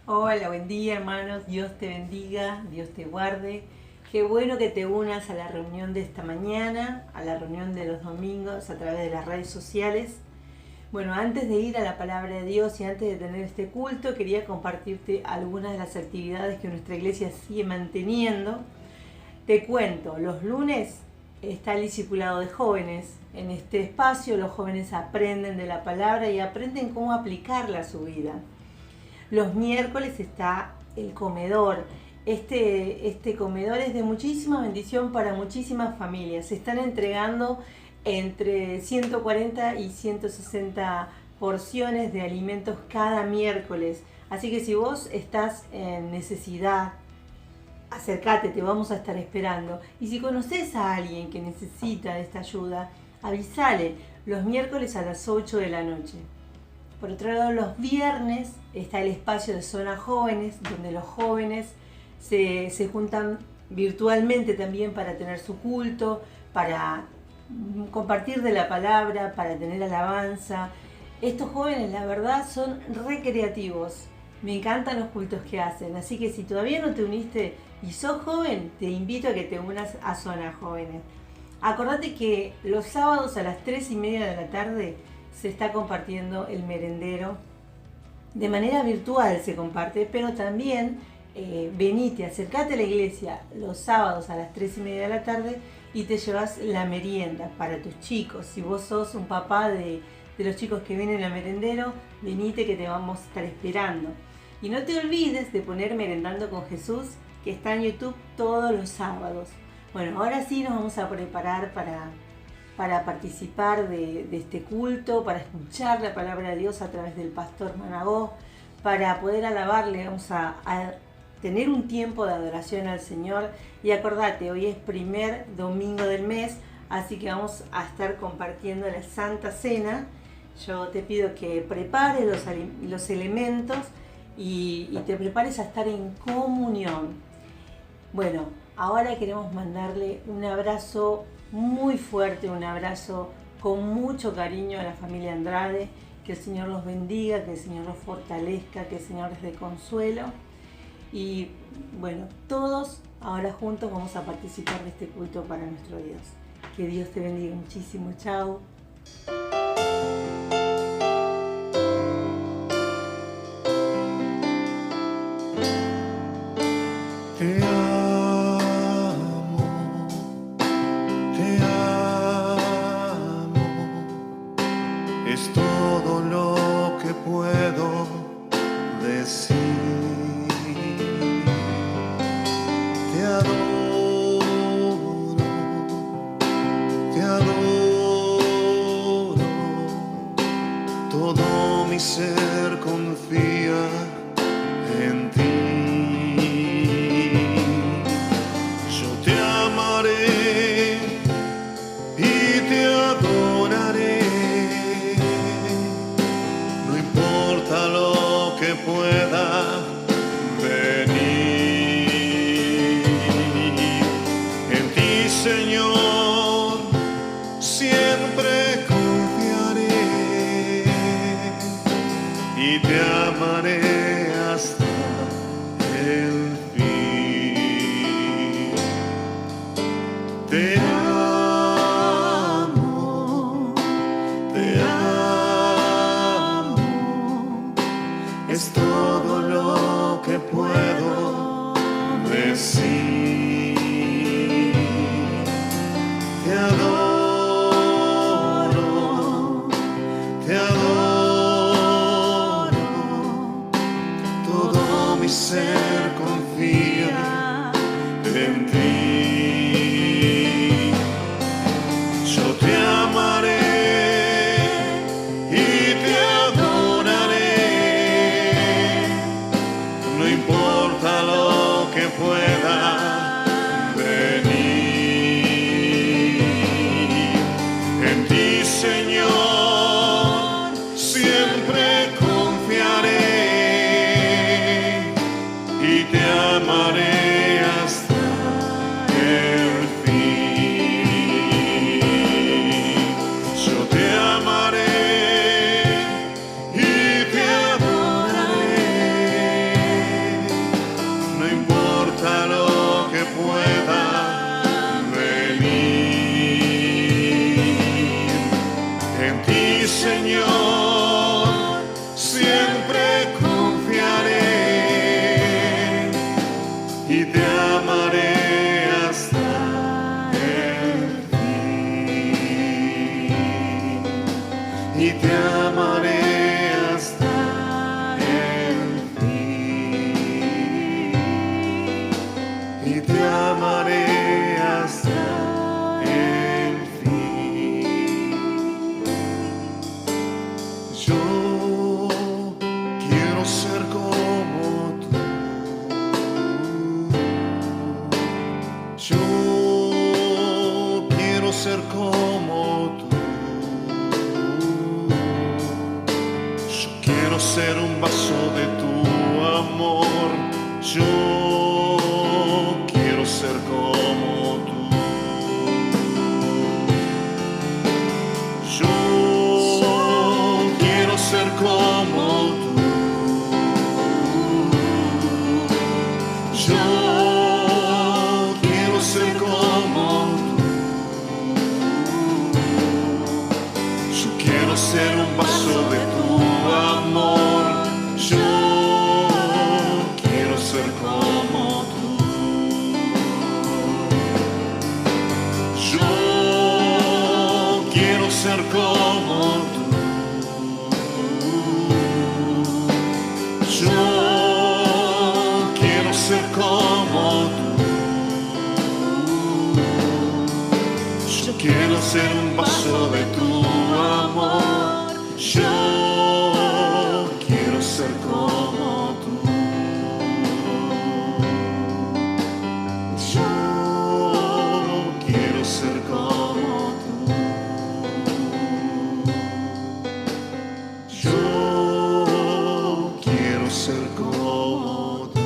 Hola, buen día hermanos, Dios te bendiga, Dios te guarde. Qué bueno que te unas a la reunión de esta mañana, a la reunión de los domingos a través de las redes sociales. Bueno, antes de ir a la palabra de Dios y antes de tener este culto, quería compartirte algunas de las actividades que nuestra iglesia sigue manteniendo. Te cuento, los lunes está el discipulado de jóvenes. En este espacio los jóvenes aprenden de la palabra y aprenden cómo aplicarla a su vida. Los miércoles está el comedor. Este comedor es de muchísima bendición para muchísimas familias. Se están entregando entre 140 y 160 porciones de alimentos cada miércoles. Así que si vos estás en necesidad, acércate, te vamos a estar esperando. Y si conoces a alguien que necesita de esta ayuda, avísale los miércoles a las 8 de la noche. Por otro lado, los viernes está el espacio de Zona Jóvenes, donde los jóvenes se juntan virtualmente también para tener su culto, para compartir de la palabra, para tener alabanza. Estos jóvenes, la verdad, son recreativos. Me encantan los cultos que hacen, así que si todavía no te uniste y sos joven, te invito a que te unas a Zona Jóvenes. Acordate que los sábados a las 3:30 de la tarde se está compartiendo el merendero. De manera virtual se comparte, pero también venite, acercate a la iglesia los sábados a las 3:30 de la tarde y te llevas la merienda para tus chicos. Si vos sos un papá de los chicos que vienen al merendero, venite que te vamos a estar esperando. Y no te olvides de poner Merendando con Jesús, que está en YouTube todos los sábados. Bueno, ahora sí nos vamos a preparar para participar de este culto, para escuchar la palabra de Dios a través del pastor Managó, para poder alabarle. Vamos a tener un tiempo de adoración al Señor. Y acordate, hoy es primer domingo del mes, así que vamos a estar compartiendo la Santa Cena. Yo te pido que prepares los elementos y te prepares a estar en comunión. Bueno, ahora queremos mandarle un abrazo muy fuerte, un abrazo con mucho cariño a la familia Andrade. Que el Señor los bendiga, que el Señor los fortalezca, que el Señor les dé consuelo. Y bueno, todos ahora juntos vamos a participar de este culto para nuestro Dios. Que Dios te bendiga muchísimo. Chao. Te amo, te amo, es todo lo que puedo decir. Te adoro, todo mi ser confía en ti. Pueda venir en ti, Señor, siempre confiaré y te amaré hasta el fin. Te amo, es todo lo que puedo decir. Te adoro, todo mi ser confía en ti. Yo te amaré y te adoraré amaré hasta el fin, y te amaré hasta el fin. Yo quiero ser como tú. Yo quiero ser como tú. Yo quiero ser un vaso de tu amor. Yo quiero ser como tú. Yo quiero ser como tú. Yo quiero ser como tú. Yo quiero ser un vaso de tu amor. Yo quiero ser como tú. Yo quiero ser como tú. Yo quiero ser como tú. Yo quiero ser un vaso de tu amor. Yo quiero ser como tú. Yo quiero ser como tú. Yo quiero ser como tú.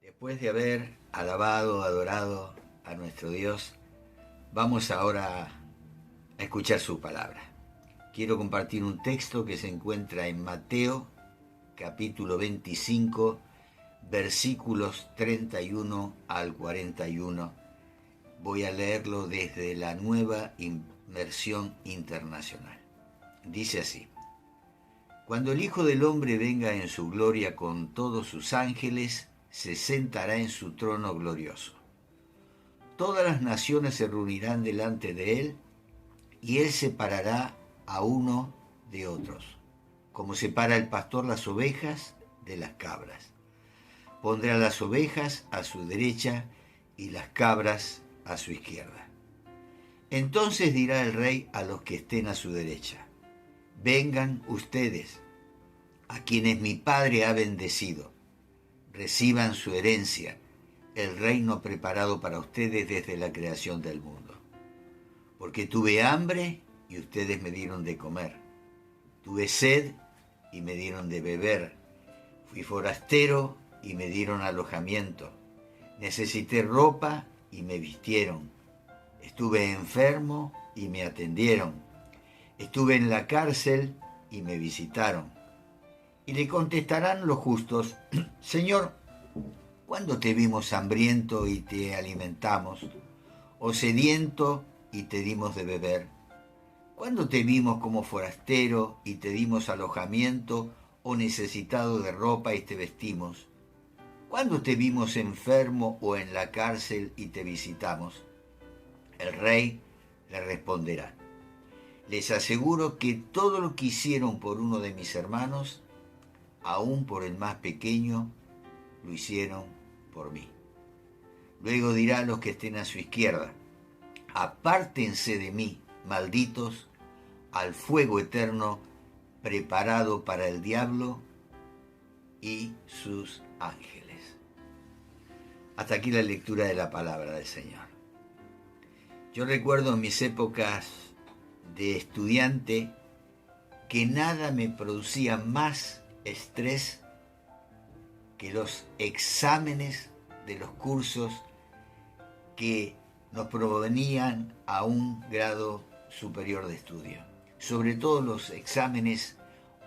Después de haber alabado, adorado a nuestro Dios, vamos ahora a escuchar su palabra. Quiero compartir un texto que se encuentra en Mateo, capítulo 25, versículos 31 al 41. Voy a leerlo desde la Nueva Versión Internacional. Dice así: Cuando el Hijo del Hombre venga en su gloria con todos sus ángeles, se sentará en su trono glorioso. Todas las naciones se reunirán delante de él, y él separará a uno de otros, como separa el pastor las ovejas de las cabras. Pondrá las ovejas a su derecha y las cabras a su izquierda. Entonces dirá el rey a los que estén a su derecha: vengan ustedes, a quienes mi Padre ha bendecido. Reciban su herencia, el reino preparado para ustedes desde la creación del mundo. Porque tuve hambre y ustedes me dieron de comer. Tuve sed y me dieron de beber. Fui forastero y me dieron alojamiento. Necesité ropa y me vistieron. Estuve enfermo y me atendieron. Estuve en la cárcel y me visitaron. Y le contestarán los justos: Señor, ¿cuándo te vimos hambriento y te alimentamos? ¿O sediento y te dimos de beber? ¿Cuándo te vimos como forastero y te dimos alojamiento, o necesitado de ropa y te vestimos? ¿Cuándo te vimos enfermo o en la cárcel y te visitamos? El rey le responderá: les aseguro que todo lo que hicieron por uno de mis hermanos, aún por el más pequeño, lo hicieron por mí. Luego dirá a los que estén a su izquierda: apártense de mí, malditos, al fuego eterno preparado para el diablo y sus ángeles. Hasta aquí la lectura de la palabra del Señor. Yo recuerdo en mis épocas de estudiante que nada me producía más estrés que los exámenes de los cursos que nos provenían a un grado superior de estudio. Sobre todo los exámenes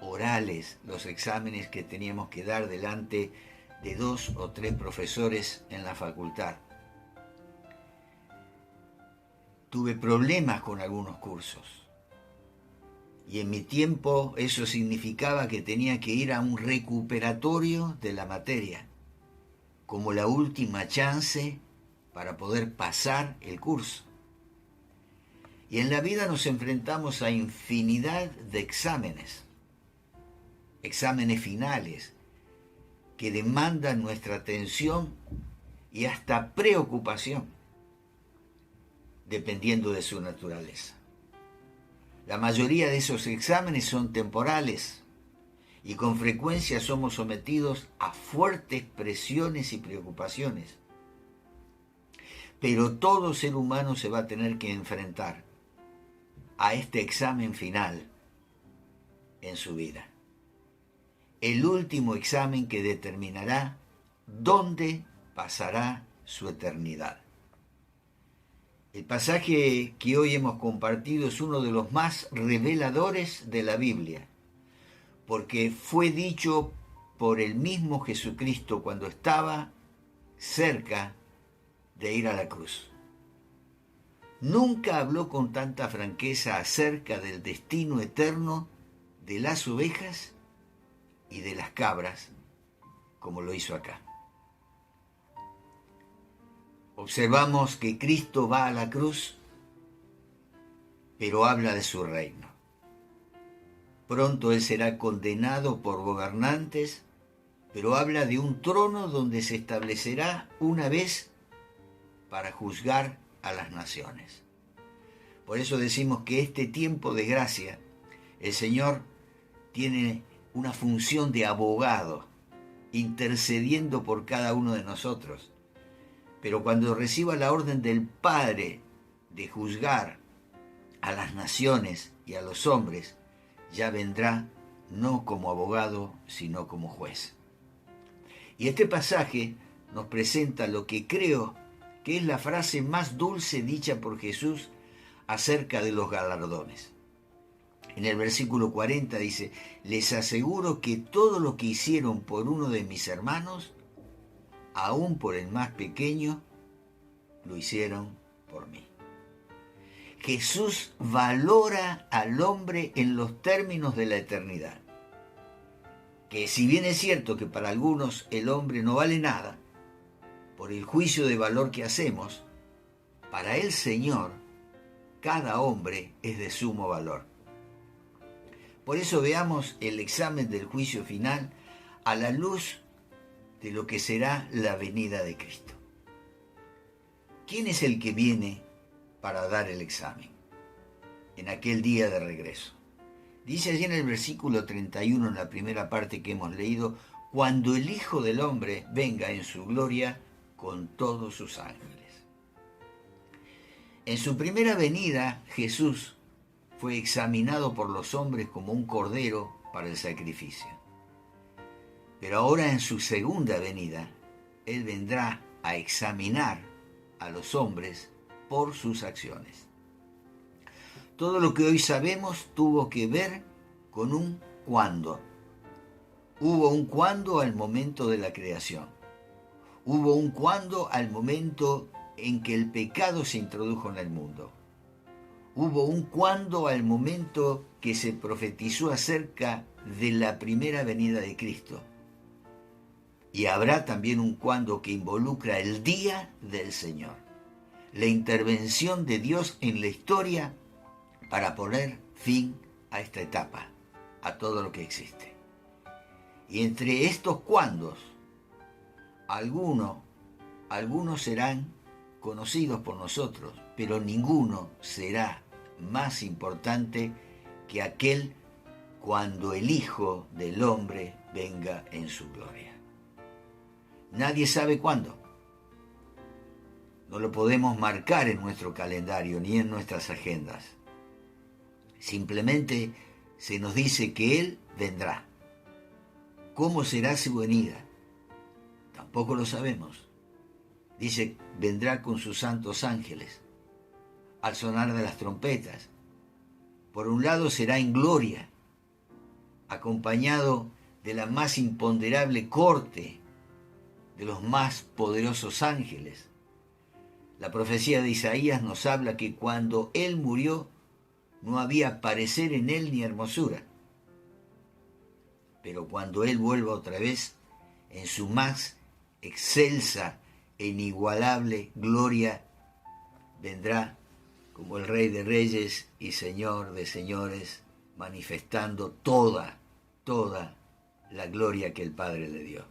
orales, los exámenes que teníamos que dar delante de 2 o 3 profesores en la facultad. tuve problemas con algunos cursos. Y en mi tiempo eso significaba que tenía que ir a un recuperatorio de la materia, como la última chance para poder pasar el curso. Y en la vida nos enfrentamos a infinidad de exámenes finales, que demandan nuestra atención y hasta preocupación, dependiendo de su naturaleza. La mayoría de esos exámenes son temporales y con frecuencia somos sometidos a fuertes presiones y preocupaciones. Pero todo ser humano se va a tener que enfrentar a este examen final en su vida. El último examen que determinará dónde pasará su eternidad. El pasaje que hoy hemos compartido es uno de los más reveladores de la Biblia, porque fue dicho por el mismo Jesucristo cuando estaba cerca de ir a la cruz. Nunca habló con tanta franqueza acerca del destino eterno de las ovejas y de las cabras como lo hizo acá. Observamos que Cristo va a la cruz, pero habla de su reino. Pronto Él será condenado por gobernantes, pero habla de un trono donde se establecerá una vez para juzgar a las naciones. Por eso decimos que este tiempo de gracia, el Señor tiene una función de abogado, intercediendo por cada uno de nosotros. Pero cuando reciba la orden del Padre de juzgar a las naciones y a los hombres, ya vendrá no como abogado, sino como juez. Y este pasaje nos presenta lo que creo que es la frase más dulce dicha por Jesús acerca de los galardones. En el versículo 40 dice: les aseguro que todo lo que hicieron por uno de mis hermanos, aún por el más pequeño, lo hicieron por mí. Jesús valora al hombre en los términos de la eternidad. Que si bien es cierto que para algunos el hombre no vale nada, por el juicio de valor que hacemos, para el Señor cada hombre es de sumo valor. Por eso veamos el examen del juicio final a la luz de lo que será la venida de Cristo. ¿Quién es el que viene para dar el examen en aquel día de regreso? Dice allí en el versículo 31, en la primera parte que hemos leído: cuando el Hijo del Hombre venga en su gloria con todos sus ángeles. En su primera venida, Jesús fue examinado por los hombres como un cordero para el sacrificio. Pero ahora en su segunda venida, Él vendrá a examinar a los hombres por sus acciones. Todo lo que hoy sabemos tuvo que ver con un cuándo. Hubo un cuándo al momento de la creación. Hubo un cuándo al momento en que el pecado se introdujo en el mundo. Hubo un cuándo al momento que se profetizó acerca de la primera venida de Cristo. Y habrá también un cuándo que involucra el día del Señor, la intervención de Dios en la historia para poner fin a esta etapa, a todo lo que existe. Y entre estos cuándos, algunos serán conocidos por nosotros, pero ninguno será más importante que aquel cuando el Hijo del Hombre venga en su gloria. Nadie sabe cuándo. No lo podemos marcar en nuestro calendario ni en nuestras agendas. Simplemente se nos dice que Él vendrá. ¿Cómo será su venida? Tampoco lo sabemos. Dice, vendrá con sus santos ángeles, al sonar de las trompetas. Por un lado será en gloria, acompañado de la más imponderable corte de los más poderosos ángeles. La profecía de Isaías nos habla que cuando Él murió no había parecer en Él ni hermosura. Pero cuando Él vuelva otra vez, en su más excelsa e inigualable gloria, vendrá como el Rey de Reyes y Señor de Señores, manifestando toda la gloria que el Padre le dio.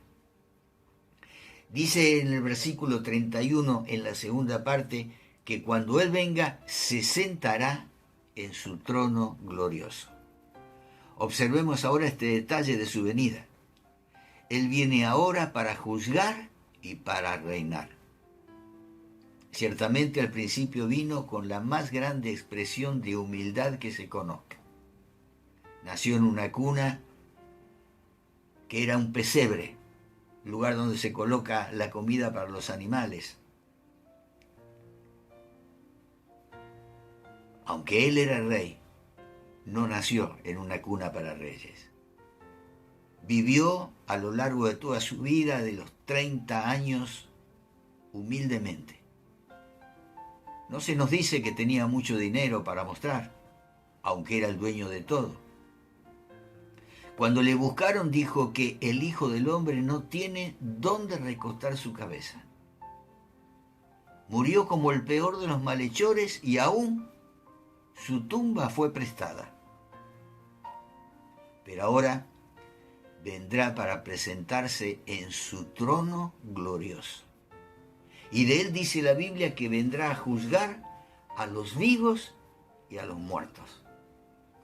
Dice en el versículo 31, en la segunda parte, que cuando Él venga, se sentará en su trono glorioso. Observemos ahora este detalle de su venida. Él viene ahora para juzgar y para reinar. Ciertamente al principio vino con la más grande expresión de humildad que se conozca. Nació en una cuna que era un pesebre, lugar donde se coloca la comida para los animales. Aunque Él era rey, no nació en una cuna para reyes. Vivió a lo largo de toda su vida, de los 30 años, humildemente. No se nos dice que tenía mucho dinero para mostrar, aunque era el dueño de todo. Cuando le buscaron, dijo que el Hijo del Hombre no tiene dónde recostar su cabeza. Murió como el peor de los malhechores y aún su tumba fue prestada. Pero ahora vendrá para presentarse en su trono glorioso. Y de Él dice la Biblia que vendrá a juzgar a los vivos y a los muertos.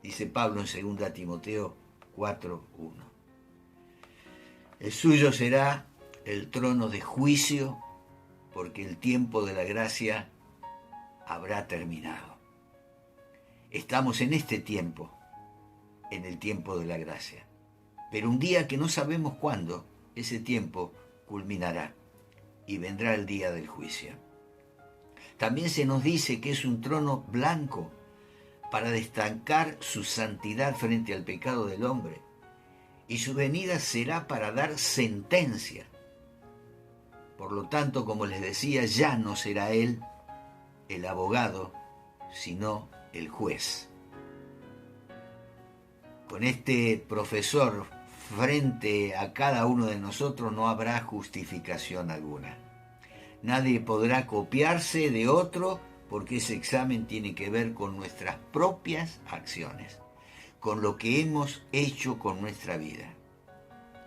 Dice Pablo en 2 Timoteo 4:1. El suyo será el trono de juicio, porque el tiempo de la gracia habrá terminado. Estamos en este tiempo, en el tiempo de la gracia. Pero un día que no sabemos cuándo, ese tiempo culminará y vendrá el día del juicio. También se nos dice que es un trono blanco para destacar su santidad frente al pecado del hombre, y su venida será para dar sentencia. Por lo tanto, como les decía, ya no será Él el abogado, sino el juez. Con este profesor frente a cada uno de nosotros no habrá justificación alguna. Nadie podrá copiarse de otro, porque ese examen tiene que ver con nuestras propias acciones, con lo que hemos hecho con nuestra vida.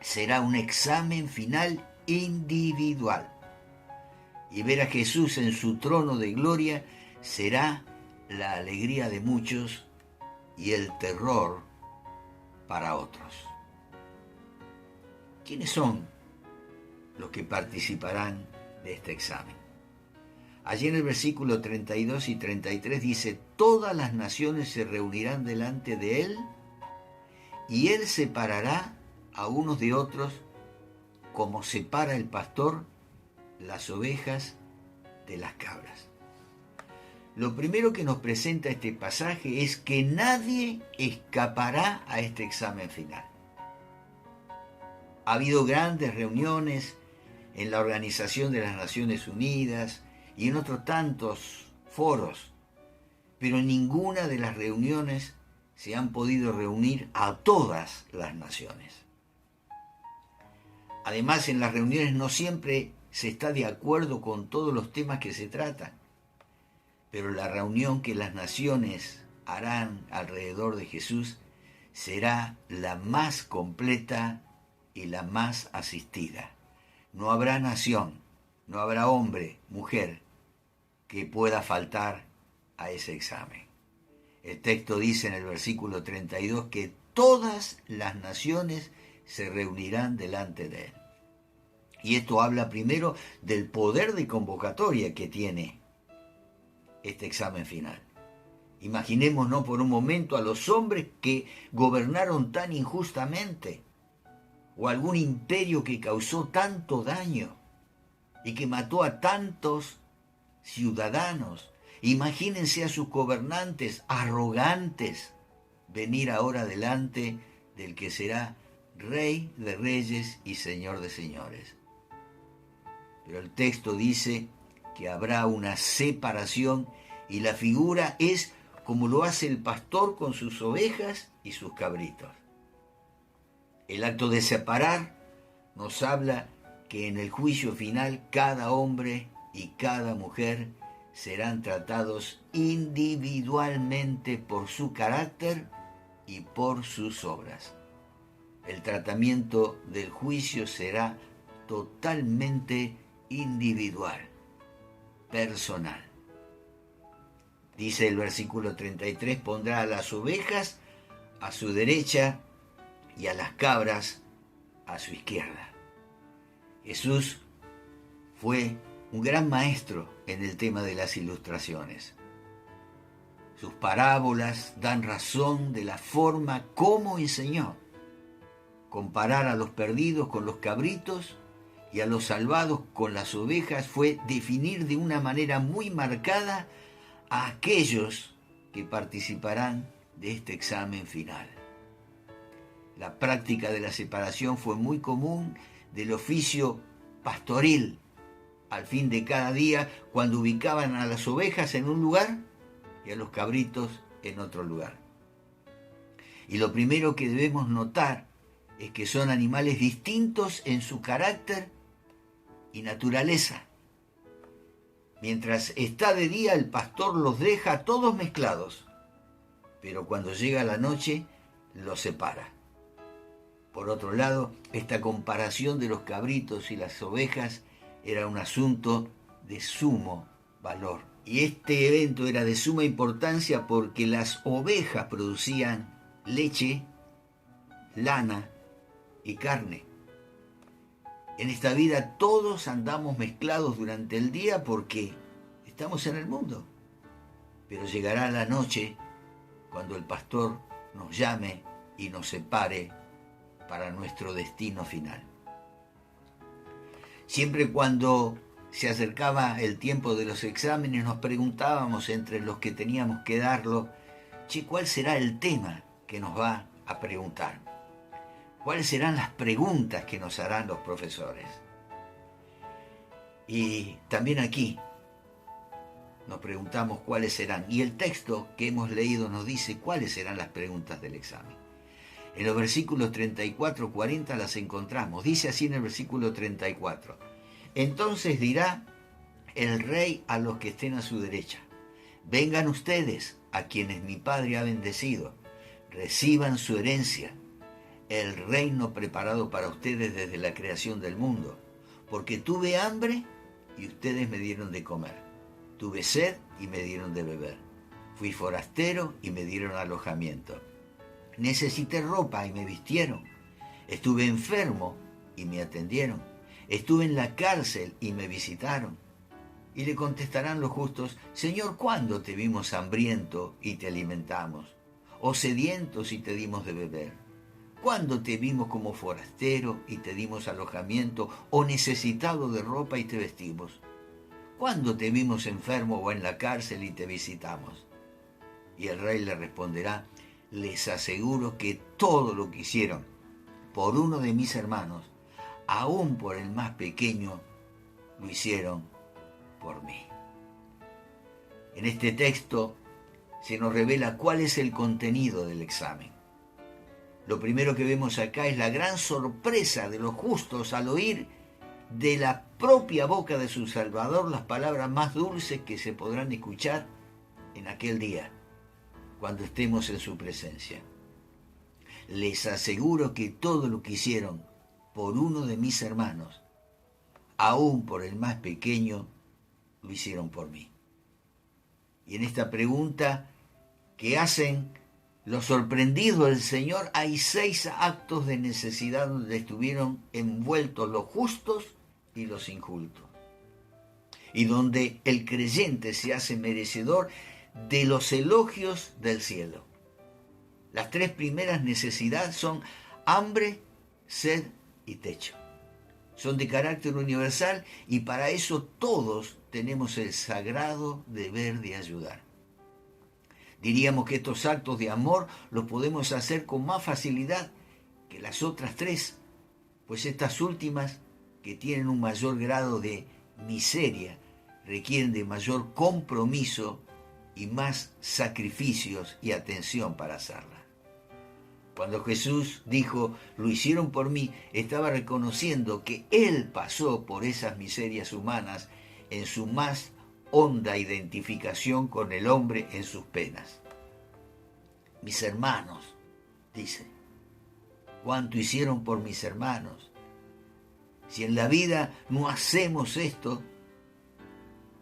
Será un examen final individual. Y ver a Jesús en su trono de gloria será la alegría de muchos y el terror para otros. ¿Quiénes son los que participarán de este examen? Allí en el versículo 32 y 33 dice: todas las naciones se reunirán delante de Él, y Él separará a unos de otros, como separa el pastor las ovejas de las cabras. Lo primero que nos presenta este pasaje es que nadie escapará a este examen final. Ha habido grandes reuniones en la Organización de las Naciones Unidas y en otros tantos foros, pero en ninguna de las reuniones se han podido reunir a todas las naciones. Además, en las reuniones no siempre se está de acuerdo con todos los temas que se tratan, pero la reunión que las naciones harán alrededor de Jesús será la más completa y la más asistida. No habrá nación, no habrá hombre, mujer, que pueda faltar a ese examen. El texto dice en el versículo 32 que todas las naciones se reunirán delante de Él. Y esto habla primero del poder de convocatoria que tiene este examen final. Imaginémonos por un momento a los hombres que gobernaron tan injustamente, o algún imperio que causó tanto daño y que mató a tantos ciudadanos. Imagínense a sus gobernantes arrogantes venir ahora delante del que será Rey de Reyes y Señor de Señores. Pero el texto dice que habrá una separación y la figura es como lo hace el pastor con sus ovejas y sus cabritos. El acto de separar nos habla que en el juicio final cada hombre y cada mujer serán tratados individualmente por su carácter y por sus obras. El tratamiento del juicio será totalmente individual, personal. Dice el versículo 33, pondrá a las ovejas a su derecha y a las cabras a su izquierda. Jesús fue un gran maestro en el tema de las ilustraciones. Sus parábolas dan razón de la forma como enseñó. Comparar a los perdidos con los cabritos y a los salvados con las ovejas fue definir de una manera muy marcada a aquellos que participarán de este examen final. La práctica de la separación fue muy común del oficio pastoril. Al fin de cada día, cuando ubicaban a las ovejas en un lugar y a los cabritos en otro lugar. Y lo primero que debemos notar es que son animales distintos en su carácter y naturaleza. Mientras está de día, el pastor los deja todos mezclados, pero cuando llega la noche, los separa. Por otro lado, esta comparación de los cabritos y las ovejas era un asunto de sumo valor. Y este evento era de suma importancia porque las ovejas producían leche, lana y carne. En esta vida todos andamos mezclados durante el día porque estamos en el mundo. Pero llegará la noche cuando el pastor nos llame y nos separe para nuestro destino final. Siempre cuando se acercaba el tiempo de los exámenes nos preguntábamos entre los que teníamos que darlo, ¿cuál será el tema que nos va a preguntar? ¿Cuáles serán las preguntas que nos harán los profesores? Y también aquí nos preguntamos cuáles serán. Y el texto que hemos leído nos dice cuáles serán las preguntas del examen. En los versículos 34-40 las encontramos. Dice así en el versículo 34. Entonces dirá el rey a los que estén a su derecha: vengan ustedes, a quienes mi Padre ha bendecido, reciban su herencia, el reino preparado para ustedes desde la creación del mundo. Porque tuve hambre y ustedes me dieron de comer. Tuve sed y me dieron de beber. Fui forastero y me dieron alojamiento. Necesité ropa y me vistieron. Estuve enfermo y me atendieron. Estuve en la cárcel y me visitaron. Y le contestarán los justos: Señor, ¿cuándo te vimos hambriento y te alimentamos? ¿O sedientos y te dimos de beber? ¿Cuándo te vimos como forastero y te dimos alojamiento? ¿O necesitado de ropa y te vestimos? ¿Cuándo te vimos enfermo o en la cárcel y te visitamos? Y el rey le responderá: les aseguro que todo lo que hicieron por uno de mis hermanos, aún por el más pequeño, lo hicieron por mí. En este texto se nos revela cuál es el contenido del examen. Lo primero que vemos acá es la gran sorpresa de los justos al oír de la propia boca de su Salvador las palabras más dulces que se podrán escuchar en aquel día, cuando estemos en su presencia. Les aseguro que todo lo que hicieron por uno de mis hermanos, aún por el más pequeño, lo hicieron por mí. Y en esta pregunta que hacen los sorprendidos del Señor, hay 6 actos de necesidad donde estuvieron envueltos los justos y los injustos, y donde el creyente se hace merecedor de los elogios del cielo. Las 3 primeras necesidades son hambre, sed y techo. Son de carácter universal y para eso todos tenemos el sagrado deber de ayudar. Diríamos que estos actos de amor los podemos hacer con más facilidad que las otras 3, pues estas últimas, que tienen un mayor grado de miseria, requieren de mayor compromiso y más sacrificios y atención para hacerla. Cuando Jesús dijo, lo hicieron por mí, estaba reconociendo que Él pasó por esas miserias humanas en su más honda identificación con el hombre en sus penas. Mis hermanos, dice, ¿cuánto hicieron por mis hermanos? Si en la vida no hacemos esto,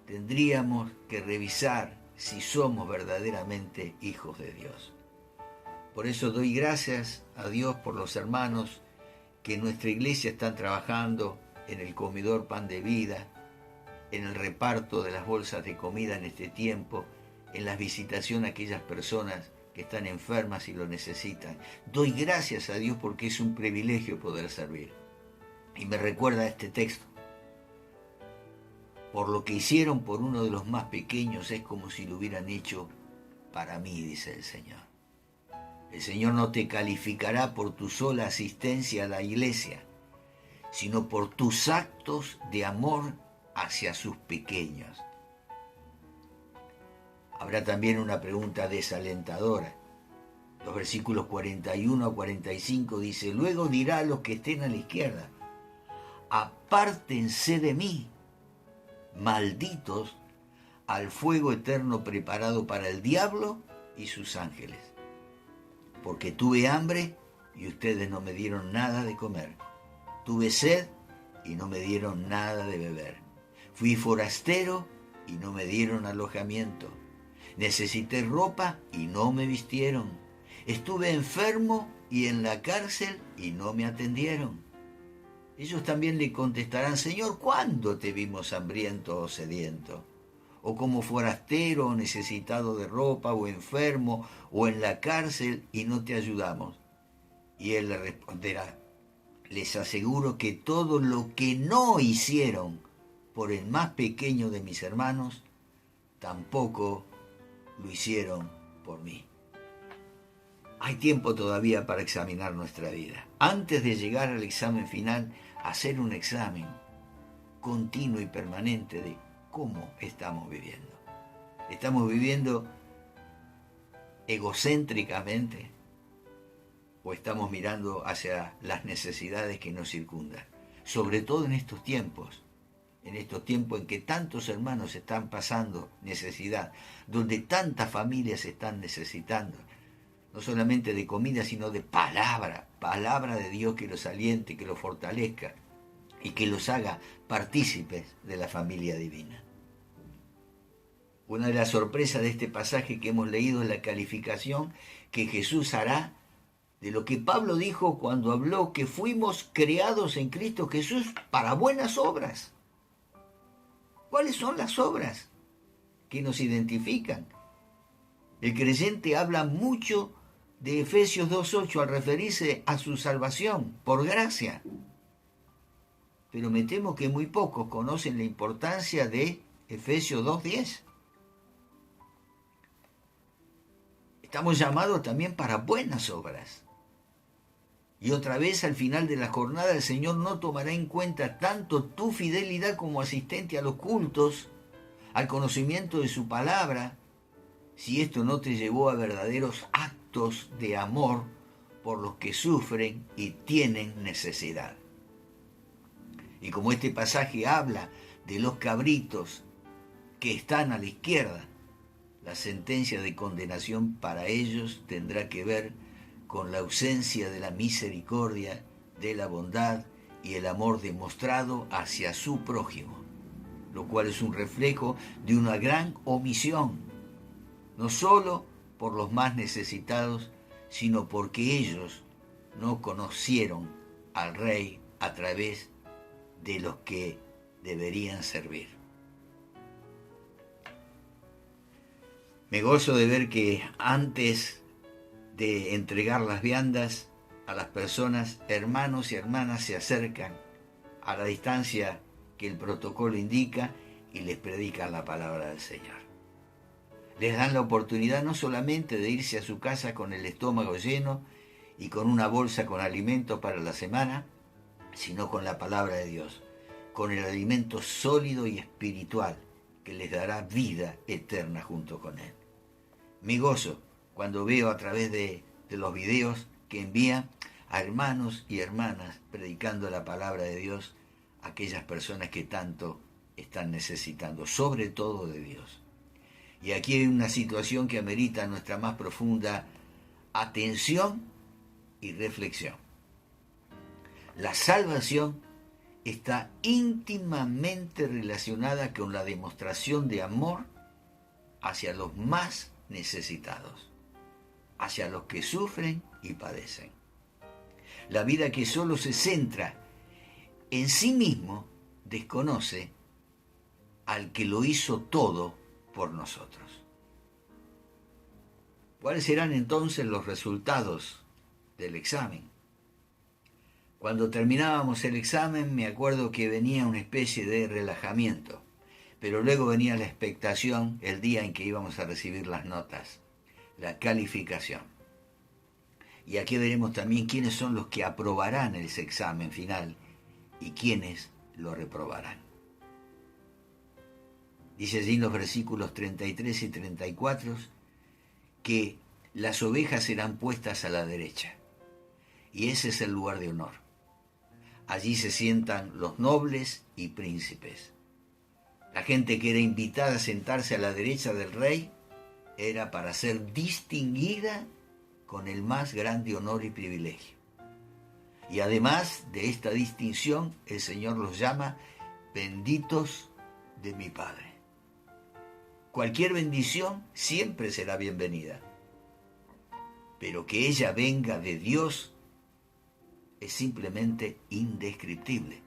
tendríamos que revisar si somos verdaderamente hijos de Dios. Por eso doy gracias a Dios por los hermanos que en nuestra iglesia están trabajando en el comedor Pan de Vida, en el reparto de las bolsas de comida en este tiempo, en la visitación a aquellas personas que están enfermas y lo necesitan. Doy gracias a Dios porque es un privilegio poder servir. Y me recuerda este texto. Por lo que hicieron por uno de los más pequeños es como si lo hubieran hecho para mí, dice el Señor. El Señor no te calificará por tu sola asistencia a la iglesia, sino por tus actos de amor hacia sus pequeños. Habrá también una pregunta desalentadora. Los versículos 41 a 45 dice, luego dirá a los que estén a la izquierda, apártense de mí, malditos, al fuego eterno preparado para el diablo y sus ángeles. Porque tuve hambre y ustedes no me dieron nada de comer. Tuve sed y no me dieron nada de beber. Fui forastero y no me dieron alojamiento. Necesité ropa y no me vistieron. Estuve enfermo y en la cárcel y no me atendieron. Ellos también le contestarán, Señor, ¿cuándo te vimos hambriento o sediento? O como forastero o necesitado de ropa o enfermo o en la cárcel y no te ayudamos. Y Él le responderá, les aseguro que todo lo que no hicieron por el más pequeño de mis hermanos, tampoco lo hicieron por mí. Hay tiempo todavía para examinar nuestra vida. Antes de llegar al examen final, hacer un examen continuo y permanente de cómo estamos viviendo. ¿Estamos viviendo egocéntricamente o estamos mirando hacia las necesidades que nos circundan? Sobre todo en estos tiempos en que tantos hermanos están pasando necesidad, donde tantas familias están necesitando, no solamente de comida, sino de palabra de Dios que los aliente, que los fortalezca y que los haga partícipes de la familia divina. Una de las sorpresas de este pasaje que hemos leído es la calificación que Jesús hará de lo que Pablo dijo cuando habló que fuimos creados en Cristo Jesús para buenas obras. ¿Cuáles son las obras que nos identifican? El creyente habla mucho de Efesios 2:8 al referirse a su salvación por gracia. Pero me temo que muy pocos conocen la importancia de Efesios 2:10. Estamos llamados también para buenas obras. Y otra vez al final de la jornada el Señor no tomará en cuenta tanto tu fidelidad como asistente a los cultos, al conocimiento de su palabra, si esto no te llevó a verdaderos actos de amor por los que sufren y tienen necesidad. Y como este pasaje habla de los cabritos que están a la izquierda, la sentencia de condenación para ellos tendrá que ver con la ausencia de la misericordia, de la bondad y el amor demostrado hacia su prójimo, lo cual es un reflejo de una gran omisión, no solo por los más necesitados, sino porque ellos no conocieron al Rey a través de los que deberían servir. Me gozo de ver que antes de entregar las viandas a las personas, hermanos y hermanas se acercan a la distancia que el protocolo indica y les predican la palabra del Señor. Les dan la oportunidad no solamente de irse a su casa con el estómago lleno y con una bolsa con alimento para la semana, sino con la palabra de Dios, con el alimento sólido y espiritual que les dará vida eterna junto con Él. Me gozo cuando veo a través de los videos que envían a hermanos y hermanas predicando la palabra de Dios a aquellas personas que tanto están necesitando, sobre todo de Dios. Y aquí hay una situación que amerita nuestra más profunda atención y reflexión. La salvación está íntimamente relacionada con la demostración de amor hacia los más necesitados, hacia los que sufren y padecen. La vida que solo se centra en sí mismo desconoce al que lo hizo todo por nosotros. ¿Cuáles serán entonces los resultados del examen? Cuando terminábamos el examen me acuerdo que venía una especie de relajamiento, pero luego venía la expectación el día en que íbamos a recibir las notas, la calificación. Y aquí veremos también quiénes son los que aprobarán ese examen final y quiénes lo reprobarán. Dice allí en los versículos 33 y 34 que las ovejas serán puestas a la derecha, y ese es el lugar de honor. Allí se sientan los nobles y príncipes. La gente que era invitada a sentarse a la derecha del rey era para ser distinguida con el más grande honor y privilegio. Y además de esta distinción, el Señor los llama benditos de mi Padre. Cualquier bendición siempre será bienvenida, pero que ella venga de Dios es simplemente indescriptible.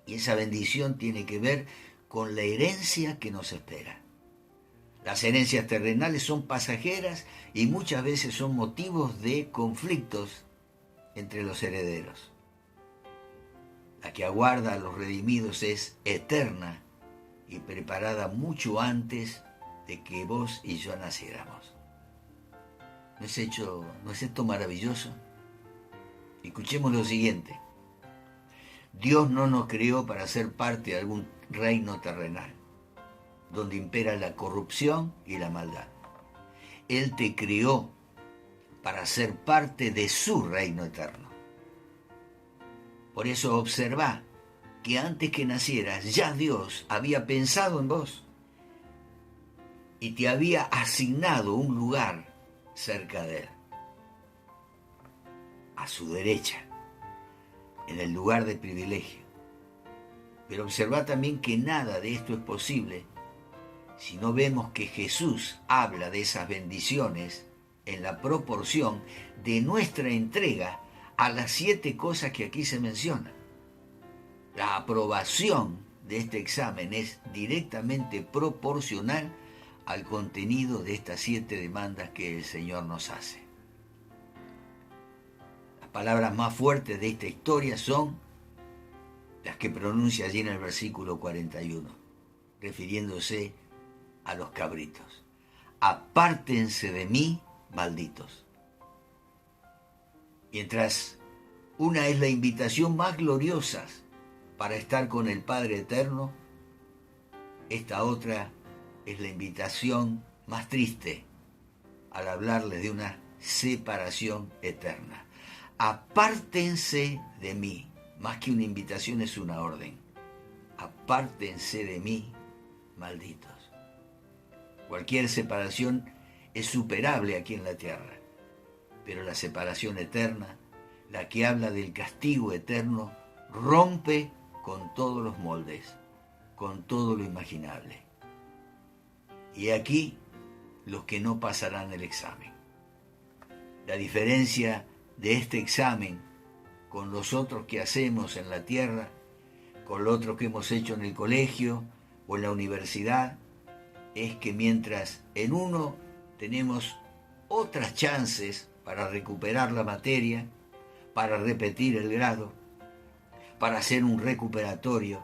Y esa bendición tiene que ver con la herencia que nos espera. Las herencias terrenales son pasajeras y muchas veces son motivos de conflictos entre los herederos. La que aguarda a los redimidos es eterna y preparada mucho antes de que vos y yo naciéramos. ¿No es esto maravilloso? Escuchemos lo siguiente. Dios no nos creó para ser parte de algún reino terrenal, donde impera la corrupción y la maldad. Él te creó para ser parte de su reino eterno. Por eso observa que antes que nacieras ya Dios había pensado en vos y te había asignado un lugar cerca de Él, a su derecha, en el lugar de privilegio. Pero observa también que nada de esto es posible si no vemos que Jesús habla de esas bendiciones en la proporción de nuestra entrega a las 7 cosas que aquí se mencionan. La aprobación de este examen es directamente proporcional al contenido de estas 7 demandas que el Señor nos hace. Las palabras más fuertes de esta historia son las que pronuncia allí en el versículo 41, refiriéndose a los cabritos. Apártense de mí, malditos. Mientras una es la invitación más gloriosa para estar con el Padre Eterno, esta otra es la invitación más triste al hablarles de una separación eterna. Apártense de mí, más que una invitación es una orden. Apártense de mí, malditos. Cualquier separación es superable aquí en la tierra, pero la separación eterna, la que habla del castigo eterno, rompe con todos los moldes, con todo lo imaginable. Y aquí los que no pasarán el examen. La diferencia de este examen con los otros que hacemos en la tierra, con los otros que hemos hecho en el colegio o en la universidad, es que mientras en uno tenemos otras chances para recuperar la materia, para repetir el grado, para hacer un recuperatorio,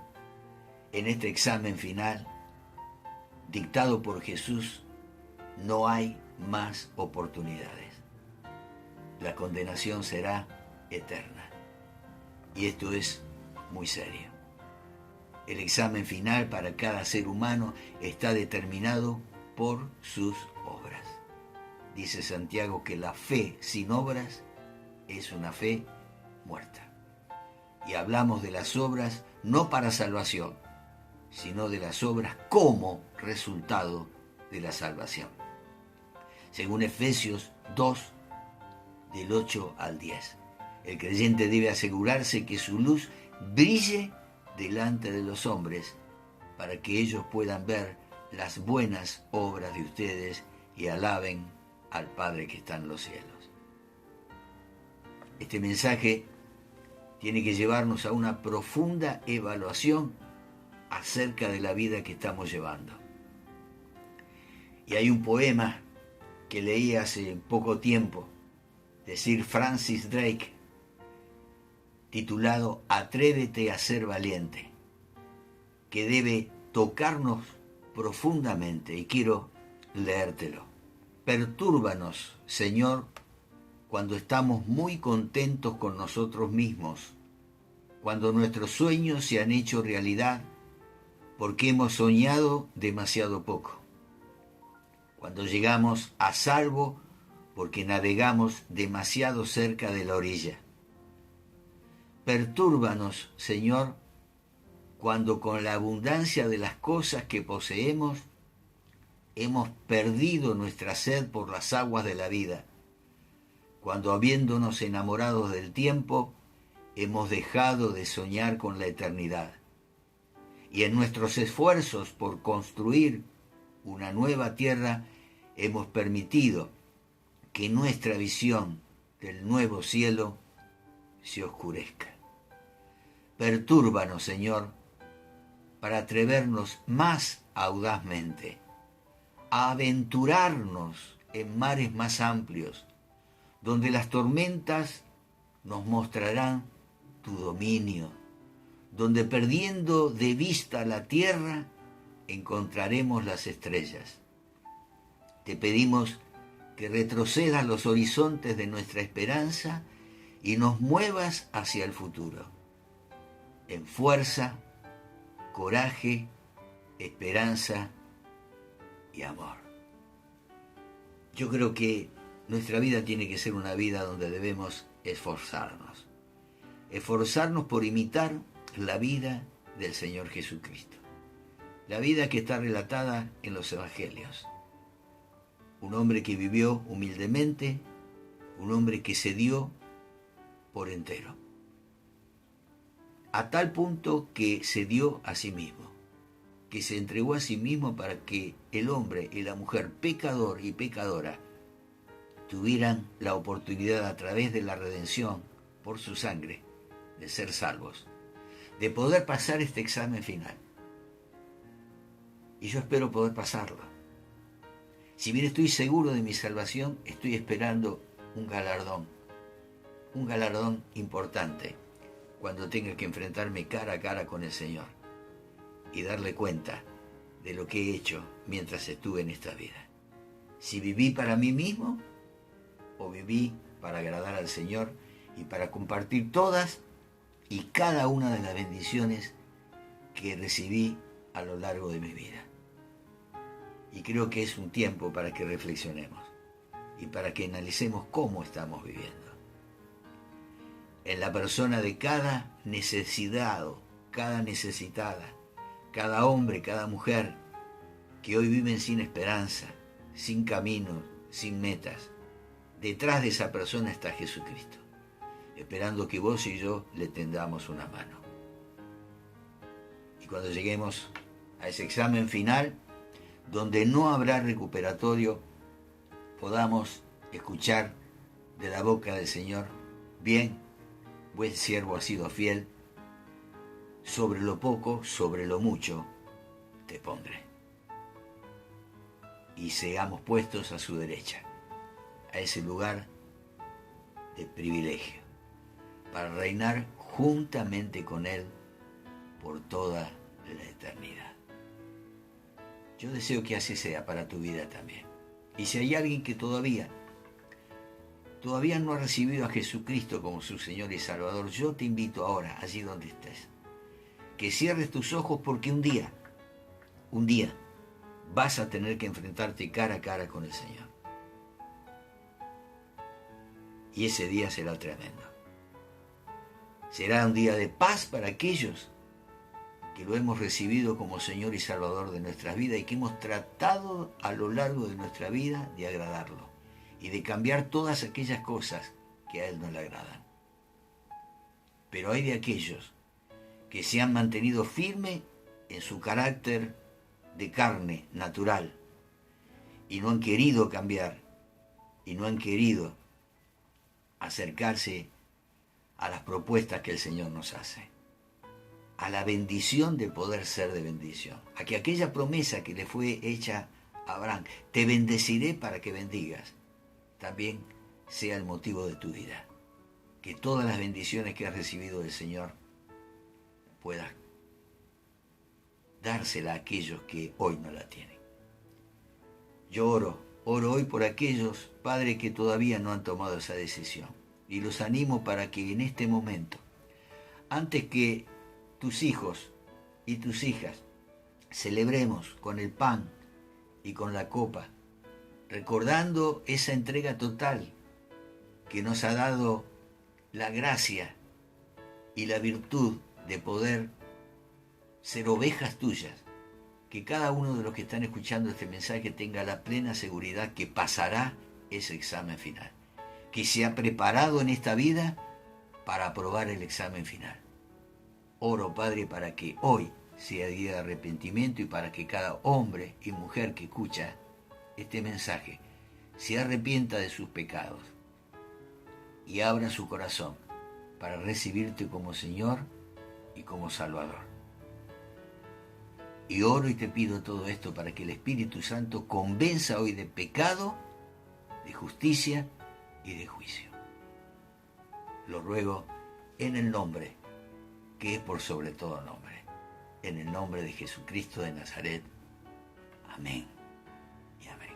en este examen final, dictado por Jesús, no hay más oportunidades. La condenación será eterna. Y esto es muy serio. El examen final para cada ser humano está determinado por sus obras. Dice Santiago que la fe sin obras es una fe muerta. Y hablamos de las obras no para salvación, sino de las obras como resultado de la salvación. Según Efesios 2, del 8 al 10. El creyente debe asegurarse que su luz brille delante de los hombres para que ellos puedan ver las buenas obras de ustedes y alaben al Padre que está en los cielos. Este mensaje tiene que llevarnos a una profunda evaluación acerca de la vida que estamos llevando. Y hay un poema que leí hace poco tiempo de Sir Francis Drake, titulado Atrévete a ser valiente, que debe tocarnos profundamente, y quiero leértelo. Pertúrbanos, Señor, cuando estamos muy contentos con nosotros mismos, cuando nuestros sueños se han hecho realidad, porque hemos soñado demasiado poco, cuando llegamos a salvo porque navegamos demasiado cerca de la orilla. Pertúrbanos, Señor, cuando con la abundancia de las cosas que poseemos hemos perdido nuestra sed por las aguas de la vida, cuando habiéndonos enamorados del tiempo hemos dejado de soñar con la eternidad, y en nuestros esfuerzos por construir una nueva tierra hemos permitido que nuestra visión del nuevo cielo se oscurezca. Pertúrbanos, Señor, para atrevernos más audazmente a aventurarnos en mares más amplios, donde las tormentas nos mostrarán tu dominio, donde perdiendo de vista la tierra encontraremos las estrellas. Te pedimos que retrocedas los horizontes de nuestra esperanza y nos muevas hacia el futuro, en fuerza, coraje, esperanza y amor. Yo creo que nuestra vida tiene que ser una vida donde debemos esforzarnos por imitar la vida del Señor Jesucristo, la vida que está relatada en los Evangelios. Un hombre que vivió humildemente, un hombre que se dio por entero, a tal punto que se dio a sí mismo, que se entregó a sí mismo para que el hombre y la mujer, pecador y pecadora, tuvieran la oportunidad a través de la redención por su sangre de ser salvos, de poder pasar este examen final. Y yo espero poder pasarlo. Si bien estoy seguro de mi salvación, estoy esperando un galardón importante, cuando tenga que enfrentarme cara a cara con el Señor y darle cuenta de lo que he hecho mientras estuve en esta vida. Si viví para mí mismo o viví para agradar al Señor y para compartir todas y cada una de las bendiciones que recibí a lo largo de mi vida. Y creo que es un tiempo para que reflexionemos y para que analicemos cómo estamos viviendo. En la persona de cada necesitado, cada necesitada, cada hombre, cada mujer que hoy viven sin esperanza, sin camino, sin metas. Detrás de esa persona está Jesucristo, esperando que vos y yo le tendamos una mano. Y cuando lleguemos a ese examen final, donde no habrá recuperatorio, podamos escuchar de la boca del Señor: bien, buen siervo has sido fiel, sobre lo poco, sobre lo mucho, te pondré. Y seamos puestos a su derecha, a ese lugar de privilegio, para reinar juntamente con Él por toda la eternidad. Yo deseo que así sea para tu vida también. Y si hay alguien que todavía no ha recibido a Jesucristo como su Señor y Salvador, yo te invito ahora, allí donde estés, que cierres tus ojos porque un día, vas a tener que enfrentarte cara a cara con el Señor. Y ese día será tremendo. Será un día de paz para aquellos que lo hemos recibido como Señor y Salvador de nuestras vidas y que hemos tratado a lo largo de nuestra vida de agradarlo y de cambiar todas aquellas cosas que a Él no le agradan. Pero hay de aquellos que se han mantenido firmes en su carácter de carne natural y no han querido cambiar y no han querido acercarse a las propuestas que el Señor nos hace, a la bendición de poder ser de bendición, a que aquella promesa que le fue hecha a Abraham, te bendeciré para que bendigas, también sea el motivo de tu vida, que todas las bendiciones que has recibido del Señor puedas dársela a aquellos que hoy no la tienen. Yo oro hoy por aquellos padres que todavía no han tomado esa decisión y los animo para que en este momento, antes que tus hijos y tus hijas celebremos con el pan y con la copa, recordando esa entrega total que nos ha dado la gracia y la virtud de poder ser ovejas tuyas, que cada uno de los que están escuchando este mensaje tenga la plena seguridad que pasará ese examen final, que se ha preparado en esta vida para aprobar el examen final. Oro, Padre, para que hoy sea día de arrepentimiento y para que cada hombre y mujer que escucha este mensaje se arrepienta de sus pecados y abra su corazón para recibirte como Señor y como Salvador. Y oro y te pido todo esto para que el Espíritu Santo convenza hoy de pecado, de justicia y de juicio. Lo ruego en el nombre que es por sobre todo nombre, en el nombre de Jesucristo de Nazaret. Amén y amén.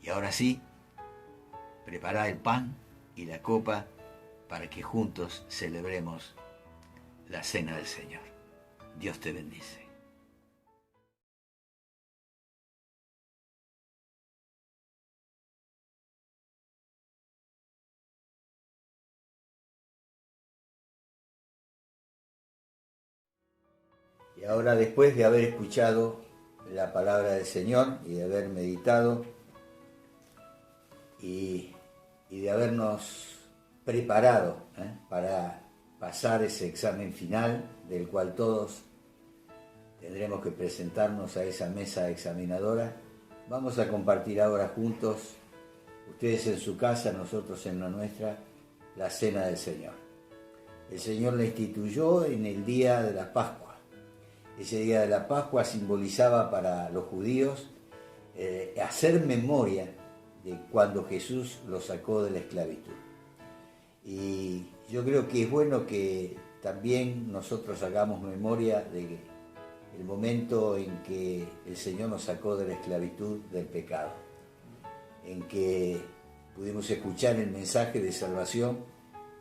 Y ahora sí, prepara el pan y la copa para que juntos celebremos la cena del Señor. Dios te bendice. Y ahora, después de haber escuchado la palabra del Señor y de haber meditado y de habernos preparado para pasar ese examen final, del cual todos tendremos que presentarnos a esa mesa examinadora, vamos a compartir ahora juntos, ustedes en su casa, nosotros en la nuestra, la cena del Señor. El Señor la instituyó en el día de la Pascua. Ese día de la Pascua simbolizaba para los judíos hacer memoria de cuando Jesús los sacó de la esclavitud. Y yo creo que es bueno que también nosotros hagamos memoria del momento en que el Señor nos sacó de la esclavitud del pecado, en que pudimos escuchar el mensaje de salvación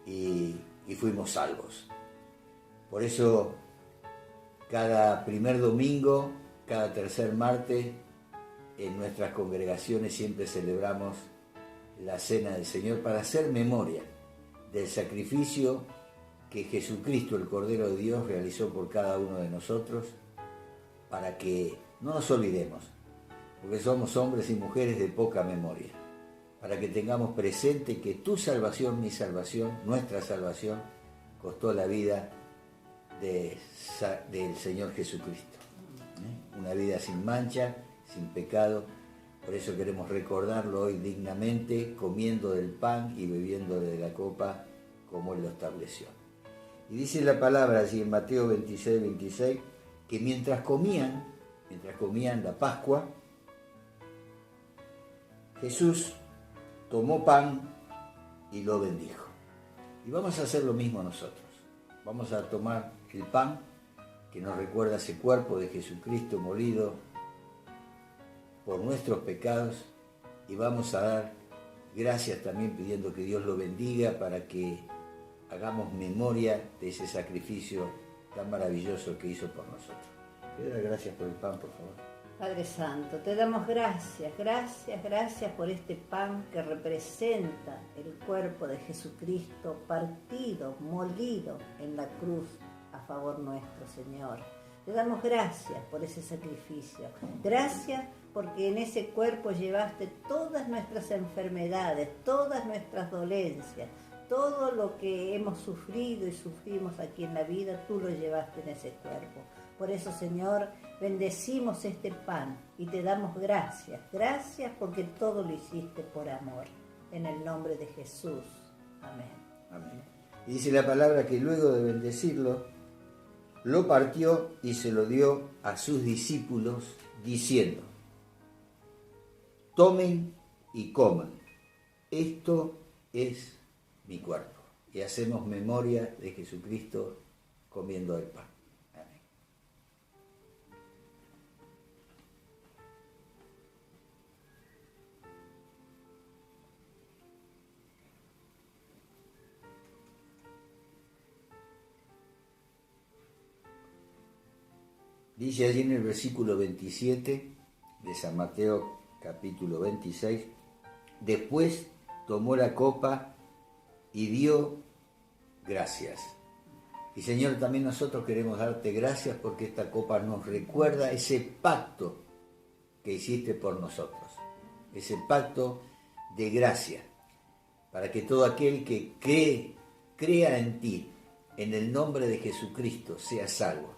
y fuimos salvos. Por eso, cada primer domingo, cada tercer martes, en nuestras congregaciones siempre celebramos la Cena del Señor para hacer memoria del sacrificio que Jesucristo, el Cordero de Dios, realizó por cada uno de nosotros, para que no nos olvidemos, porque somos hombres y mujeres de poca memoria, para que tengamos presente que tu salvación, mi salvación, nuestra salvación, costó la vida del Señor Jesucristo. Una vida sin mancha, sin pecado. Por eso queremos recordarlo hoy dignamente, comiendo del pan y bebiendo de la copa como Él lo estableció. Y dice la palabra allí en Mateo 26, 26, que mientras comían la Pascua, Jesús tomó pan y lo bendijo. Y vamos a hacer lo mismo nosotros. Vamos a tomar el pan que nos recuerda ese cuerpo de Jesucristo molido por nuestros pecados y vamos a dar gracias también pidiendo que Dios lo bendiga para que hagamos memoria de ese sacrificio tan maravilloso que hizo por nosotros. Le doy gracias por el pan, por favor. Padre Santo, te damos gracias, gracias, gracias por este pan que representa el cuerpo de Jesucristo partido, molido en la cruz a favor nuestro, Señor. Te damos gracias por ese sacrificio. Gracias porque en ese cuerpo llevaste todas nuestras enfermedades, todas nuestras dolencias, todo lo que hemos sufrido y sufrimos aquí en la vida, tú lo llevaste en ese cuerpo. Por eso, Señor, bendecimos este pan y te damos gracias. Gracias porque todo lo hiciste por amor. En el nombre de Jesús. Amén. Amén. Y dice la palabra que luego de bendecirlo, lo partió y se lo dio a sus discípulos, diciendo: tomen y coman, esto es mi cuerpo. Y hacemos memoria de Jesucristo comiendo el pan. Amén. Dice allí en el versículo 27 de San Mateo capítulo 26, después tomó la copa y dio gracias. Y Señor, también nosotros queremos darte gracias porque esta copa nos recuerda ese pacto que hiciste por nosotros, ese pacto de gracia, para que todo aquel que crea en ti, en el nombre de Jesucristo, sea salvo,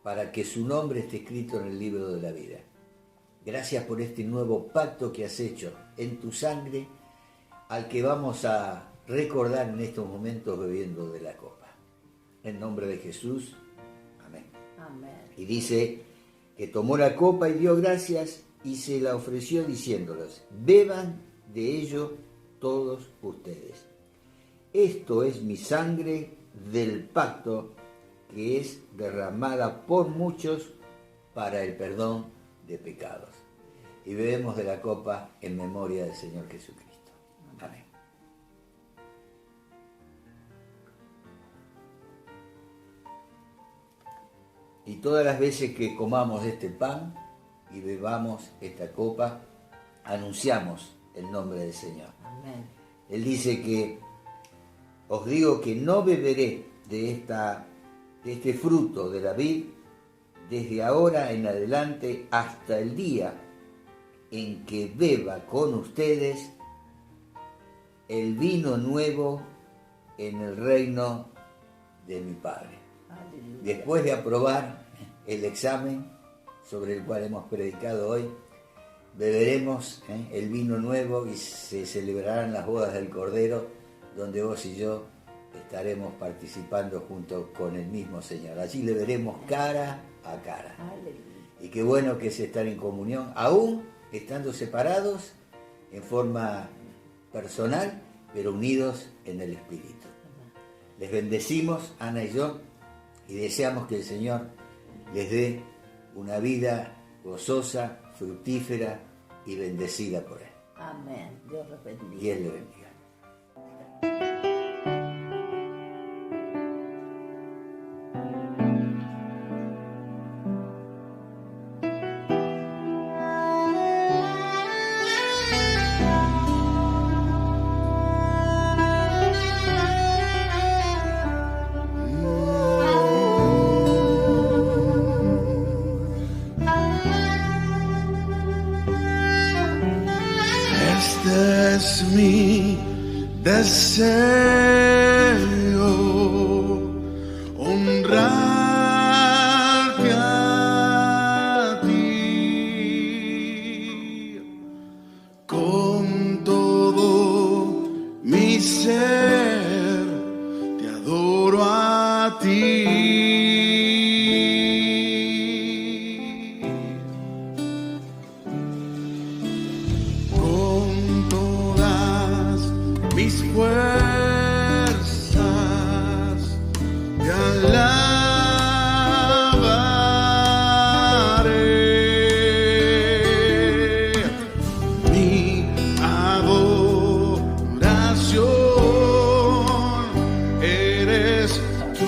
para que su nombre esté escrito en el libro de la vida. Gracias por este nuevo pacto que has hecho en tu sangre, al que vamos a recordar en estos momentos bebiendo de la copa. En nombre de Jesús, amén. Amén. Y dice que tomó la copa y dio gracias y se la ofreció diciéndoles: beban de ello todos ustedes. Esto es mi sangre del pacto, que es derramada por muchos para el perdón de pecados. Y bebemos de la copa en memoria del Señor Jesucristo. Amén. Y todas las veces que comamos este pan y bebamos esta copa, anunciamos el nombre del Señor. Amén. Él dice que os digo que no beberé de este fruto de la vid desde ahora en adelante hasta el día en que beba con ustedes el vino nuevo en el reino de mi Padre. Aleluya. Después de aprobar el examen sobre el cual hemos predicado hoy, beberemos el vino nuevo y se celebrarán las bodas del Cordero, donde vos y yo estaremos participando junto con el mismo Señor. Allí le veremos cara a cara. Aleluya. Y qué bueno que es estar en comunión, aún estando separados en forma personal, pero unidos en el Espíritu. Les bendecimos, Ana y yo, y deseamos que el Señor les dé una vida gozosa, fructífera y bendecida por Él. Amén. Dios los bendiga. Y Él le bendiga. Este es mi deseo, honrarte a ti con todo mi ser, te adoro a ti. Mis fuerzas te alabaré, mi adoración eres tú.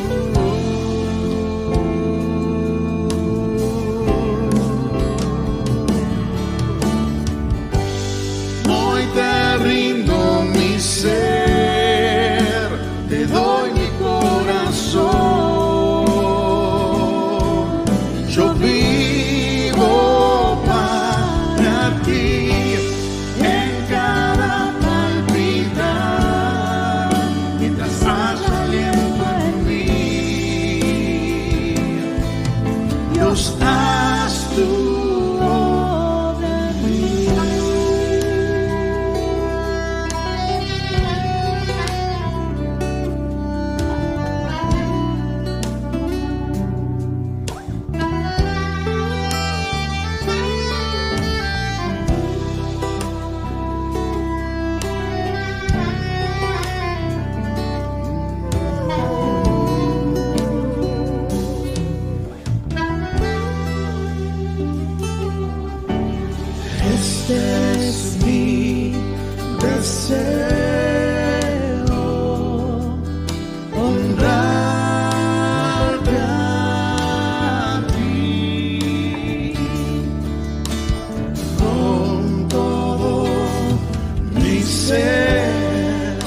deseo honrarte a ti con todo mi ser,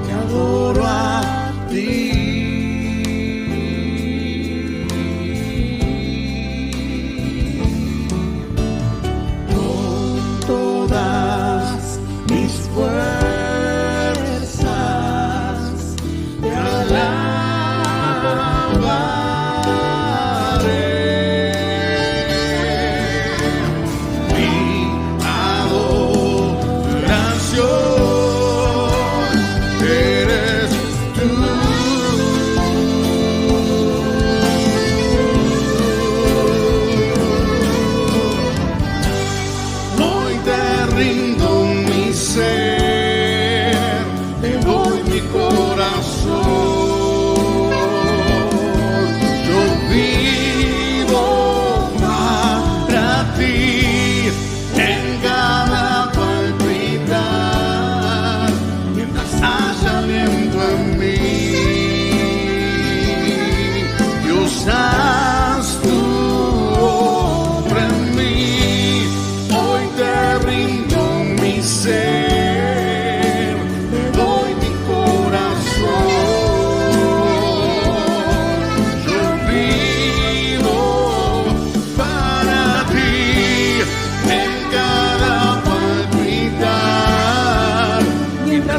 te adoro a ti.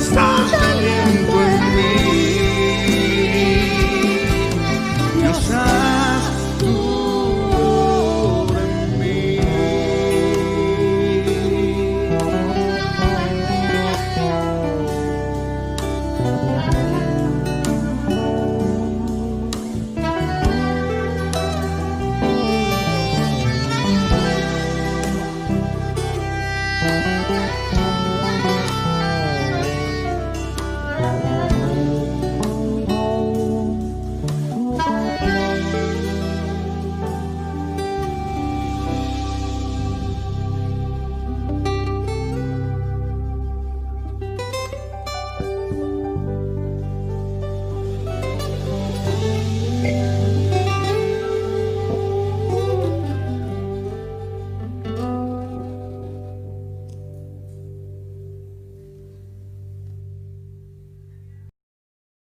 Stop!